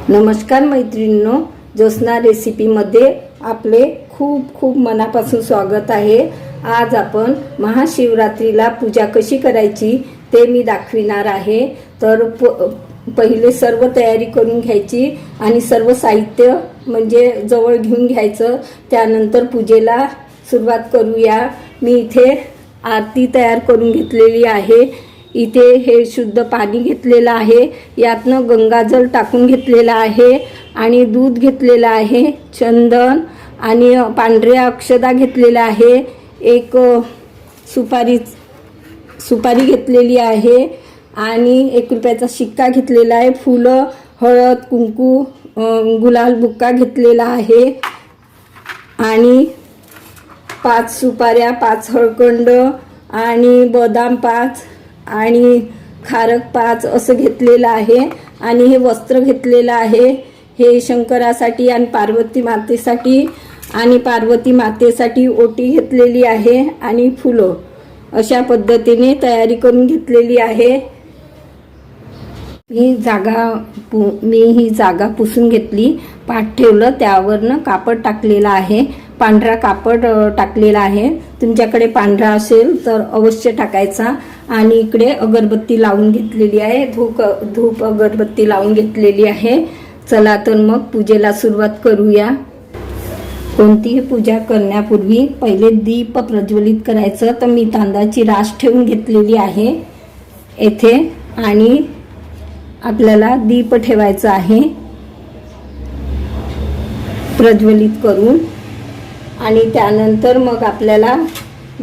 नमस्कार मैत्रिणींनो, ज्योत्स्ना रेसिपीमध्ये आपले खूप खूप मनापासून स्वागत आहे। आज आपण महाशिवरात्रीला पूजा कशी करायची ते मी दाखविणार आहे। तर पहिले सर्व तयारी करून घ्यायची आणि सर्व साहित्य म्हणजे जवळ घेऊन घ्यायचं। त्यानंतर पूजेला सुरुवात करूया। मी इथे आरती तयार करून घेतलेली आहे। इथे हे शुद्ध पाणी घेतलेलं आहे, यातनं गंगाजल टाकून घेतलेला आहे आणि दूध घेतलेलं आहे, चंदन आणि पांढऱ्या अक्षता घेतलेल्या आहे, एक सुपारी घेतलेली आहे आणि 1 रुपयाचा शिक्का घेतलेला आहे, फुलं, हळद, कुंकू, गुलाल बुक्का घेतलेला आहे आणि 5 सुपाऱ्या, 5 हळकंड आणि बदाम 5 आणि खारक 5 असं घेतलेलं आहे। आणि हे वस्त्र घेतलेलं आहे, हे शंकरासाठी आणि पार्वती मातेसाठी ओटी घेतलेली आहे आणि फुलं। अशा पद्धतीने तयारी करून घेतलेली आहे। मी ही जागा पुसून घेतली, पाट ठेवलं, त्यावरनं कापड टाकलेला आहे, पांढरा कापड टाकलेला आहे। तुमच्याकडे पांढरा असेल तर अवश्य टाकायचा। आणि इकडे अगरबत्ती लावून घेतलेली आहे, धूप अगरबत्ती लावून घेतलेली आहे। चला तर मग पूजेला सुरुवात करूया। कोणतीही पूजा करण्यापूर्वी पहिले दीप प्रज्वलित करायचं। तर मी तांदळाची रास ठेवून घेतलेली आहे येथे आणि आपल्याला दीप ठेवायचा आहे प्रज्वलित करून। आणि त्यानंतर मग आपल्याला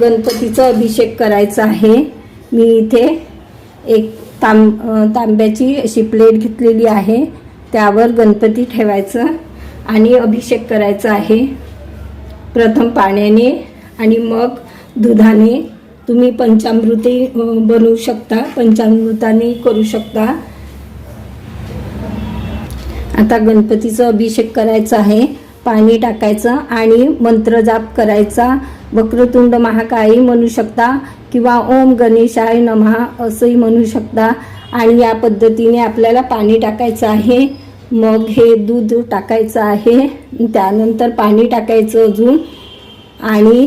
गणपतीचा अभिषेक करायचा आहे। मी इथे एक तांब्याची अशी प्लेट घेतलेली आहे, त्यावर गणपती ठेवायचं आणि अभिषेक करायचा आहे। प्रथम पाण्याने आणि मग दुधाने। तुम्ही पंचामृते बनवू शकता, पंचामृताने करू शकता। आता गणपतीचा अभिषेक करायचा आहे। पाणी टाकायचं आणि मंत्र जाप करायचा। वक्रतुंड महाकाय म्हणू शकता किंवा ओम गणेशाय नमः असंही म्हणू शकता। आणि या पद्धतीने आपल्याला पाणी टाकायचं आहे। मग हे दूध टाकायचं आहे, त्यानंतर पाणी टाकायचं अजून आणि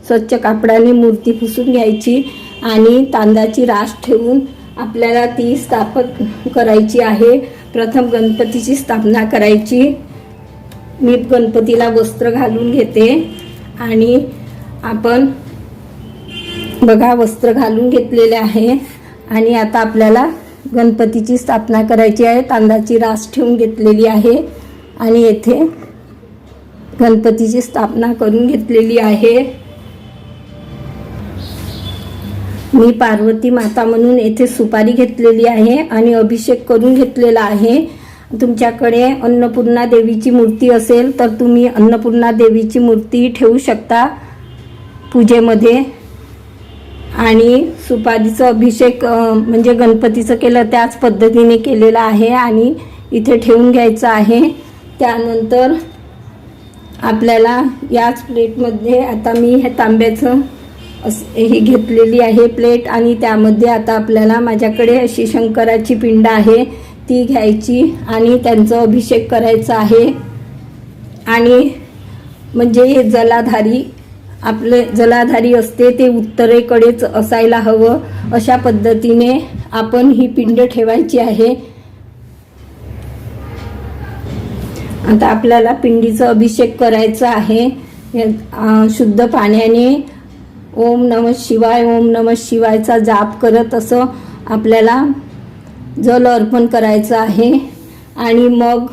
स्वच्छ कापडाने मूर्ती पुसून घ्यायची आणि तांदळाची रास ठेवून आपल्याला ती स्थापन करायची आहे। प्रथम गणपतीची स्थापना करायची। मी गणपतीला वस्त्र घालून घेते आणि आपण बघा वस्त्र घालून घेतलेले आहे। आणि आता आपल्याला गणपतीची स्थापना करायची आहे। तांदळाची रास ठेवून घेतलेली आहे आणि येथे गणपतीची स्थापना करून घेतलेली आहे। मी पार्वती माता म्हणून येथे सुपारी घेतलेली आहे आणि अभिषेक करून घेतलेला आहे। तुमच्याकडे अन्नपूर्णा देवीची मूर्ती असेल तर तुम्ही अन्नपूर्णा देवीची मूर्ती ठेवू शकता पूजेमध्ये। आणि सुपारीचा अभिषेक म्हणजे गणपतीचं केलं त्याच पद्धतीने केलेला आहे आणि इथे ठेवून घ्यायचं आहे। त्यानंतर आपल्याला याच प्लेटमध्ये आता मी हे तांब्याचं ही घेतलेली आहे प्लेट आणि त्यामध्ये आता आपल्याला माझ्याकडे अशी शंकराची पिंड आहे ती घ्यायची आणि त्यांचा अभिषेक करायचा आहे। आणि म्हणजे हे जलाधारी असते ते उत्तरेकडेच असायला हवं, अशा पद्धतीने आपण ही पिंड ठेवायची आहे। आता आपल्याला पिंडीचा अभिषेक करायचा आहे। शुद्ध पाण्याने ओम नमः शिवाय ओम नमः शिवायचा जाप करत असं आपल्याला जल अर्पण करायचं आहे। आणि मग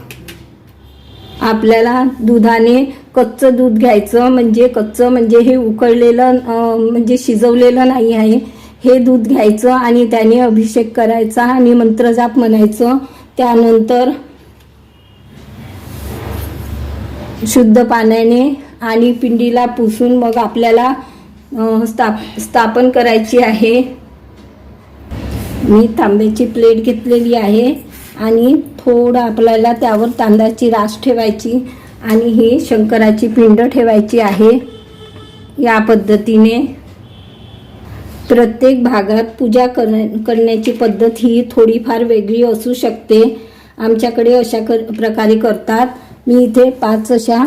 आपल्याला दुधाने कच्चं दूध घ्यायचं, म्हणजे हे उकळलेलं म्हणजे शिजवलेलं नाही आहे, हे दूध घ्यायचं आणि त्याने अभिषेक करायचा आणि मंत्रजाप म्हणायचं। त्यानंतर शुद्ध पाण्याने आणि पिंडीला पुसून मग आपल्याला स्थापन करायची आहे। मी तांब्याची प्लेट घेतलेली आहे आणि थोडं आपल्याला त्यावर तांदळाची रास ठेवायची आणि ही शंकराची पिंड ठेवायची आहे। या पद्धतीने प्रत्येक भागात पूजा करण्याची पद्धत ही थोडीफार वेगळी असू शकते आमच्याकडे अशा प्रकारे करतात. मी इथे 5 अशा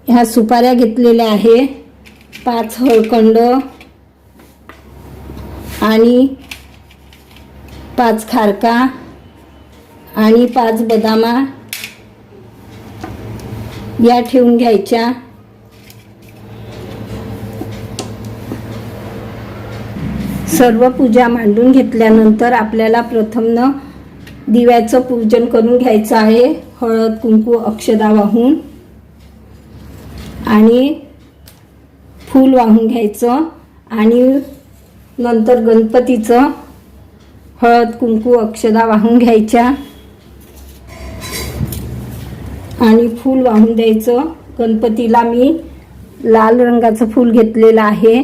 ह्या सुपाऱ्या घेतलेल्या आहे, 5 हळकंड आणि 5 खारका आणि 5 बदामा या ठेवून घ्यायच्या. सर्व पूजा मांडून घेतल्यानंतर आपल्याला प्रथम दिव्याचं पूजन करून घ्यायचं आहे. हळद कुंकू अक्षदा वाहून आणि फूल वाहून घ्यायचं आणि नंतर गणपतीचं हळद कुंकू अक्षदा वाहून घ्यायच्या आणि फूल वाहून द्यायचं. गणपतीला मी लाल रंगाचं फूल घेतलेलं आहे.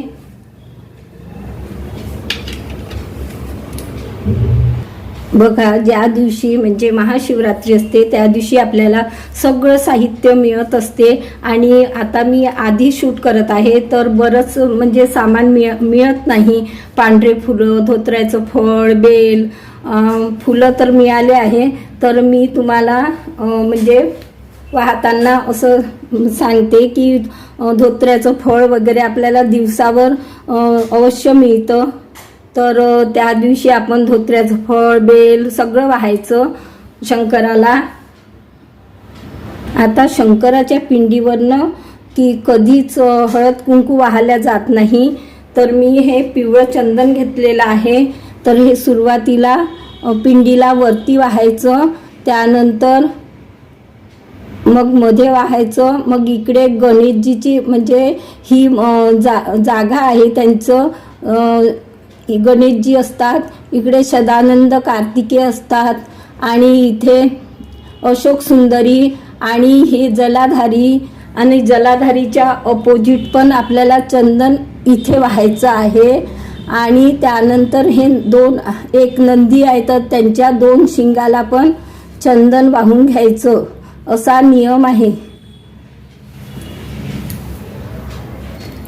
बघा, ज्या दिवशी म्हणजे महाशिवरात्री असते त्या दिवशी आपल्याला सगळं साहित्य मिळत असते. आणि आता मी आधी शूट करत आहे तर बरंच म्हणजे सामान मिळत नाही. पांढरे फुलं, धोत्र्याचं फळ, बेल, फुलं तर मिळाले आहे. तर मी तुम्हाला म्हणजे वाहताना असं सांगते की धोत्र्याचं फळ वगैरे आपल्याला दिवसावर अवश्य मिळतं. तर त्या दिवशी आपण धोत्र्याचं फळ, बेल सगळं वाहायचं शंकराला. आता शंकराच्या पिंडीवरनं की कधीच हळद कुंकू वाहल्या जात नाही. तर मी हे पिवळं चंदन घेतलेलं आहे. तर हे सुरुवातीला पिंडीला वरती वाहायचं, त्यानंतर मग मध्ये वाहायचं, मग इकडे गणेशजीची म्हणजे ही जागा आहे त्यांचं, गणेशजी असतात, इकडे सदानंद कार्तिकेय असतात आणि इथे अशोक सुंदरी आणि हे जलाधारी, आणि जलाधारीच्या अपोजिट पण आपल्याला चंदन इथे वाहायचं आहे. आणि त्यानंतर हे एक नंदी आहे तर त्यांच्या 2 शिंगाला पण चंदन वाहून घ्यायचं, असा नियम आहे.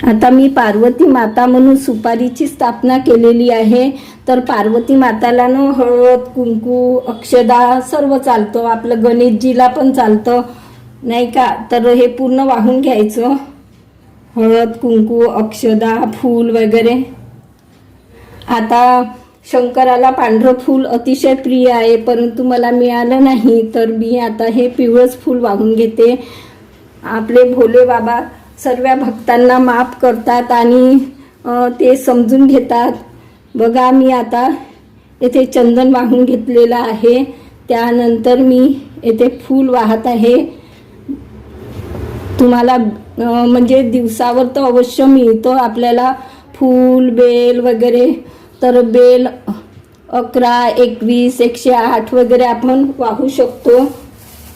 आता मी पार्वती माता म्हणून सुपारीची स्थापना केलेली आहे. तर पार्वती माताला हळद कुंकू अक्षदा सर्व चालतं, आपलं गणेशजीला पण चालतं नाही का. तर हे पूर्ण वाहून घ्यायचं, हळद कुंकू अक्षदा फूल वगैरे. आता शंकराला पांढरं फूल अतिशय प्रिय आहे, परंतु मला मिळालं नाही तर मी आता हे पिवळंच फूल वाहून घेते. आपले भोले बाबा सर्व भक्तांना माफ करतात आणि ते समजून घेतात. बघा, मी आता येथे चंदन वाहून घेतलेलं आहे. त्यानंतर मी येथे फूल वाहत आहे. तुम्हाला म्हणजे दिवसावर तर अवश्य मिळतं आपल्याला फूल, बेल वगैरे. तर बेल 11, 21, 108 वगैरे आपण वाहू शकतो.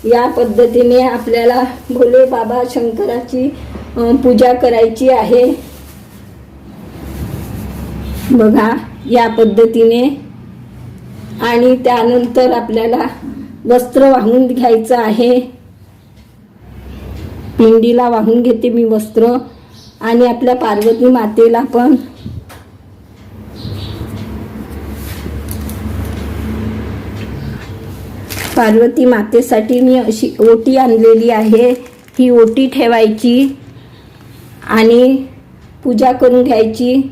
या पद्धतीने आपल्याला भोले बाबा शंकराची पूजा करायची आहे. बघा, या पद्धतीने. आणि त्यानंतर आपल्याला वस्त्र वाहून घ्यायचं आहे. पिंडीला वाहून घेते मी वस्त्र आणि आपल्या पार्वती मातेला पण. पार्वती मातेसाठी मी अशी ओटी आणलेली आहे. ही ओटी ठेवायची आणि पूजा करून घ्यायची.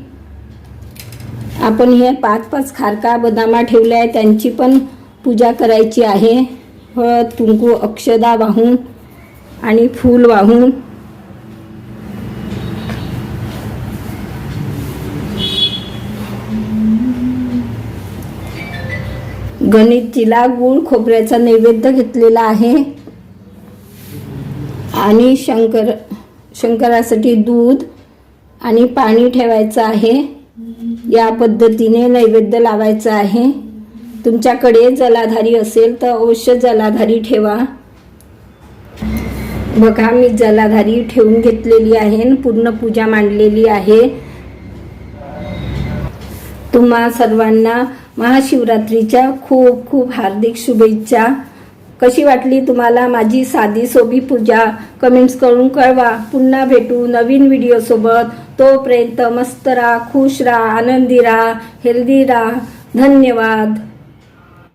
आपण हे 5-5 खारका बदामा ठेवले आहे, त्यांची पण पूजा करायची आहे. हळद कुंकू अक्षदा वाहून आणि फूल वाहून. गणेशजीला गूळ खोबऱ्याचा नैवेद्य घेतलेला आहे आणि शंकरासाठी दूध आणि पाणी ठेवायचं आहे. या पद्धतीने नैवेद्य लावायचा आहे. तुमच्याकडे जलाधारी असेल तर अवश्य जलाधारी ठेवा. बघा, मी जलाधारी ठेवून घेतलेली आहे, पूर्ण पूजा मांडलेली आहे. तुम्हा सर्वांना महाशिवरात्रीच्या खूप खूप हार्दिक शुभेच्छा. कशी वाटली तुम्हाला माझी साधी सोपी पूजा कमेंट्स करून कळवा. पुन्हा भेटू नवीन व्हिडिओ सोबत. तोपर्यंत मस्त राहा, खुश राहा, आनंदी राहा, हेल्दी राहा. धन्यवाद.